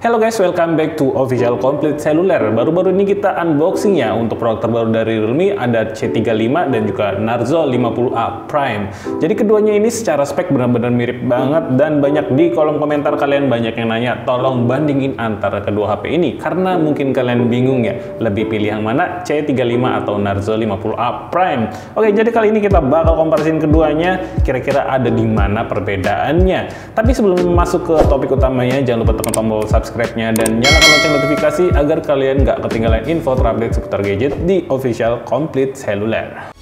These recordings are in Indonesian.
Hello guys, welcome back to Official Complete Cellular. Baru-baru ini kita unboxing ya untuk produk terbaru dari Realme, ada C35 dan juga Narzo 50A Prime. Jadi keduanya ini secara spek benar-benar mirip banget dan banyak di kolom komentar kalian banyak yang nanya, tolong bandingin antara kedua HP ini karena mungkin kalian bingung ya, lebih pilih yang mana C35 atau Narzo 50A Prime. Oke, jadi kali ini kita bakal komparisiin keduanya, kira-kira ada di mana perbedaannya. Tapi sebelum masuk ke topik utamanya, jangan lupa tekan tombol subscribe-nya dan nyalakan lonceng notifikasi agar kalian nggak ketinggalan info terupdate seputar gadget di Official Complete Cellular.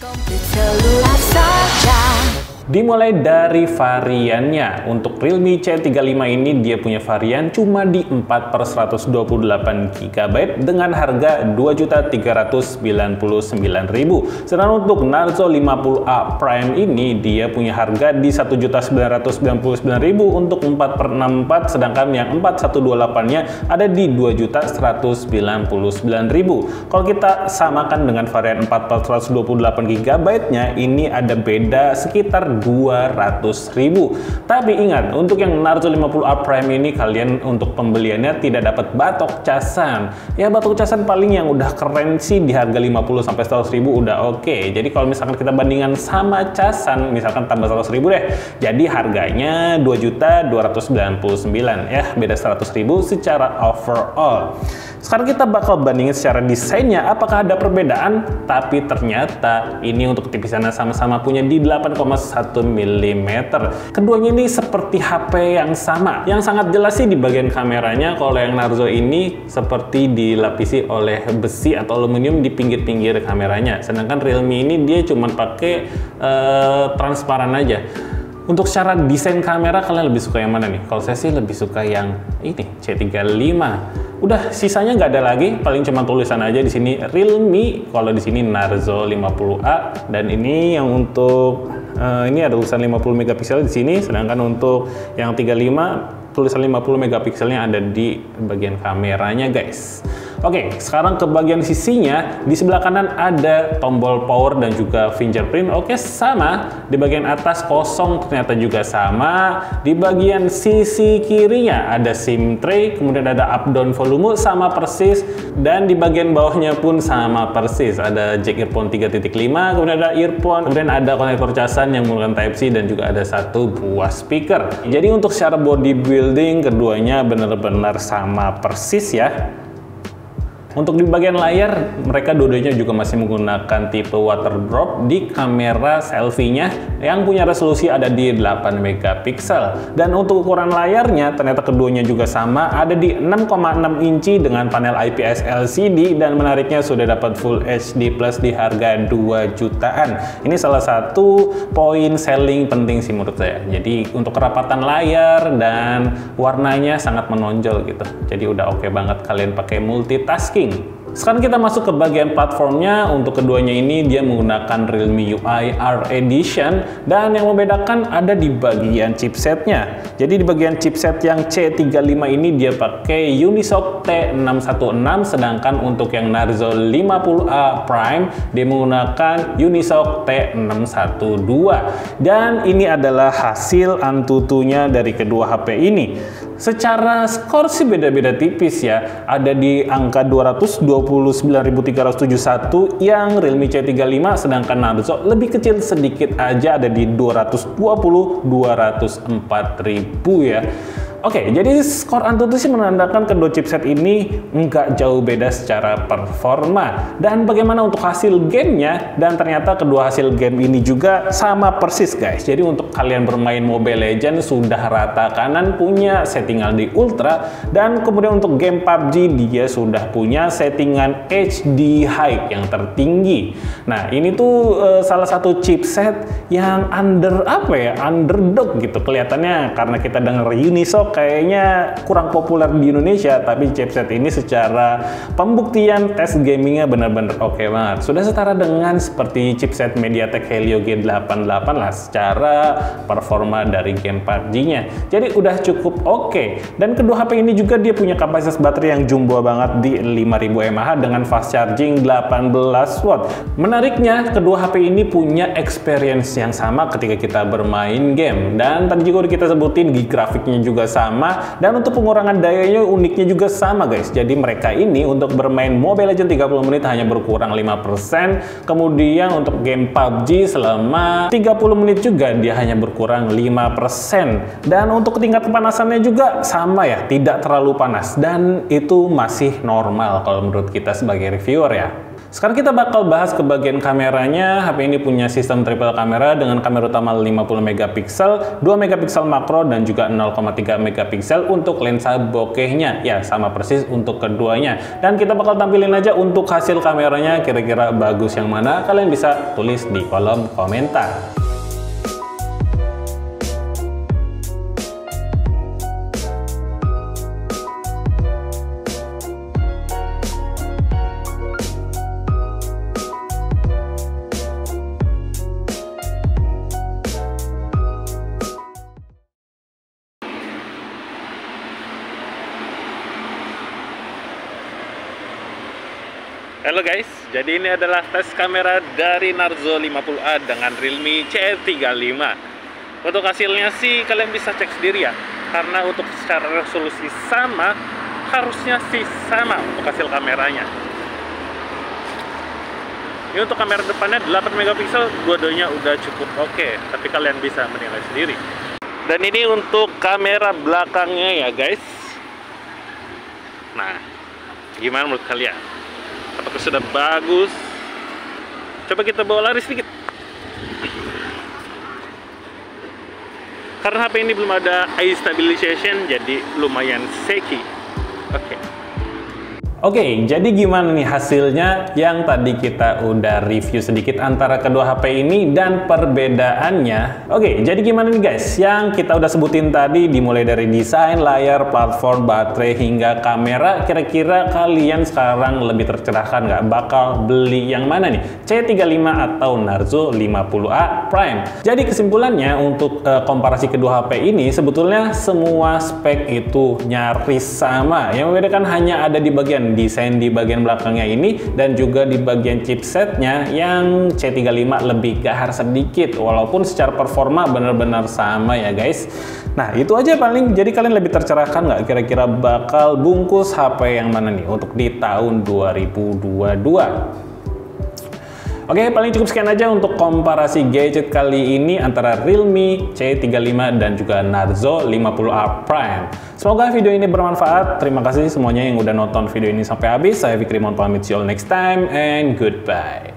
Dimulai dari variannya. Untuk Realme C35 ini dia punya varian cuma di 4/128 GB dengan harga Rp2.399.000. Sedangkan untuk Narzo 50A Prime ini dia punya harga di Rp1.999.000 untuk 4/64, sedangkan yang 4128-nya ada di Rp2.199.000. Kalau kita samakan dengan varian 4/128 GB-nya, ini ada beda sekitar 200.000. Tapi ingat, untuk yang Narzo 50A Prime ini kalian untuk pembeliannya tidak dapat batok casan. Ya batok casan paling yang udah keren sih di harga 50-100.000 udah oke. Jadi kalau misalkan kita bandingkan sama casan, misalkan tambah 100.000 deh, jadi harganya 2.299.000 ya, beda 100.000 secara overall. Sekarang kita bakal bandingin secara desainnya apakah ada perbedaan, tapi ternyata ini untuk tipisannya sama-sama punya di 8,1 mm. Keduanya ini seperti HP yang sama. Yang sangat jelas sih di bagian kameranya, kalau yang Narzo ini seperti dilapisi oleh besi atau aluminium di pinggir-pinggir kameranya. Sedangkan Realme ini dia cuma pakai transparan aja. Untuk secara desain kamera kalian lebih suka yang mana nih? Kalau saya sih lebih suka yang ini, C35. Udah sisanya nggak ada lagi, paling cuma tulisan aja di sini Realme, kalau di sini Narzo 50A, dan ini yang untuk ini ada tulisan 50 megapiksel di sini, sedangkan untuk yang 35 tulisan 50 megapikselnya ada di bagian kameranya guys. Oke, sekarang ke bagian sisinya. Di sebelah kanan ada tombol power dan juga fingerprint. Oke, sama. Di bagian atas kosong, ternyata juga sama. Di bagian sisi kirinya ada SIM tray, kemudian ada up down volume sama persis, dan di bagian bawahnya pun sama persis. Ada jack earphone 3.5, kemudian ada earphone, kemudian ada konektor casan yang menggunakan Type-C dan juga ada satu buah speaker. Jadi untuk secara body building keduanya benar-benar sama persis ya. Untuk di bagian layar, mereka dua-duanya juga masih menggunakan tipe water drop di kamera selfie-nya yang punya resolusi ada di 8 megapiksel. Dan untuk ukuran layarnya, ternyata keduanya juga sama, ada di 6,6 inci dengan panel IPS LCD, dan menariknya sudah dapat Full HD Plus di harga 2 jutaan. Ini salah satu poin selling penting sih menurut saya. Jadi untuk kerapatan layar dan warnanya sangat menonjol gitu. Jadi udah oke banget kalian pakai multitasking. Sekarang kita masuk ke bagian platformnya. Untuk keduanya ini dia menggunakan Realme UI R Edition, dan yang membedakan ada di bagian chipsetnya. Jadi di bagian chipset yang C35 ini dia pakai Unisoc T616, sedangkan untuk yang Narzo 50A Prime dia menggunakan Unisoc T612. Dan ini adalah hasil antutunya dari kedua HP ini. Secara skor sih beda-beda tipis ya. Ada di angka 229.371 yang Realme C35, sedangkan Narzo lebih kecil sedikit aja, ada di 204.000 ya. Oke, jadi skor Antutu sih menandakan kedua chipset ini nggak jauh beda secara performa. Dan bagaimana untuk hasil gamenya? Dan ternyata kedua hasil game ini juga sama persis guys. Jadi untuk kalian bermain Mobile Legends sudah rata, kanan punya settingan di Ultra, dan kemudian untuk game PUBG dia sudah punya settingan HD High yang tertinggi. Nah ini tuh salah satu chipset yang underdog gitu kelihatannya, karena kita dengar Unisoc kayaknya kurang populer di Indonesia, tapi chipset ini secara pembuktian tes gamingnya benar-benar oke banget. Sudah setara dengan seperti chipset MediaTek Helio G88 lah secara performa dari game PUBG-nya. Jadi udah cukup oke. Dan kedua HP ini juga dia punya kapasitas baterai yang jumbo banget di 5000 mAh dengan fast charging 18 watt. Menariknya, kedua HP ini punya experience yang sama ketika kita bermain game. Dan tadi juga udah kita sebutin, grafiknya juga sama. sama, dan untuk pengurangan dayanya uniknya juga sama guys. Jadi mereka ini untuk bermain Mobile Legends 30 menit hanya berkurang 5%, kemudian untuk game PUBG selama 30 menit juga dia hanya berkurang 5%, dan untuk tingkat kepanasannya juga sama ya, tidak terlalu panas, dan itu masih normal kalau menurut kita sebagai reviewer ya. Sekarang kita bakal bahas ke bagian kameranya. HP ini punya sistem triple kamera dengan kamera utama 50 megapiksel, 2 megapiksel makro, dan juga 0,3 megapiksel untuk lensa bokehnya. Ya, sama persis untuk keduanya. Dan kita bakal tampilin aja untuk hasil kameranya, kira-kira bagus yang mana, kalian bisa tulis di kolom komentar. Halo guys, jadi ini adalah tes kamera dari Narzo 50A dengan Realme C35. Untuk hasilnya sih kalian bisa cek sendiri ya, karena untuk secara resolusi sama, harusnya sih sama untuk hasil kameranya. Ini untuk kamera depannya 8 megapiksel, dua-duanya udah cukup oke, tapi kalian bisa menilai sendiri. Dan ini untuk kamera belakangnya ya guys. Nah, gimana menurut kalian? Apakah sudah bagus? Coba kita bawa lari sedikit. Karena HP ini belum ada eye stabilization, jadi lumayan shaky. Oke, jadi gimana nih hasilnya yang tadi kita udah review sedikit antara kedua HP ini dan perbedaannya. Oke, jadi gimana nih guys, yang kita udah sebutin tadi dimulai dari desain, layar, platform, baterai, hingga kamera, kira-kira kalian sekarang lebih tercerahkan nggak? Bakal beli yang mana nih? C35 atau Narzo 50A Prime? Jadi kesimpulannya untuk komparasi kedua HP ini, sebetulnya semua spek itu nyaris sama. Yang membedakan hanya ada di bagian desain di bagian belakangnya ini, dan juga di bagian chipsetnya yang C35 lebih gahar sedikit, walaupun secara performa benar-benar sama ya guys. Nah itu aja paling, jadi kalian lebih tercerahkan nggak? Kira-kira bakal bungkus HP yang mana nih untuk di tahun 2022? Oke, paling cukup sekian aja untuk komparasi gadget kali ini antara Realme C35 dan juga Narzo 50A Prime. Semoga video ini bermanfaat. Terima kasih semuanya yang udah nonton video ini sampai habis. Saya Fikri, mohon pamit. See you all next time and goodbye.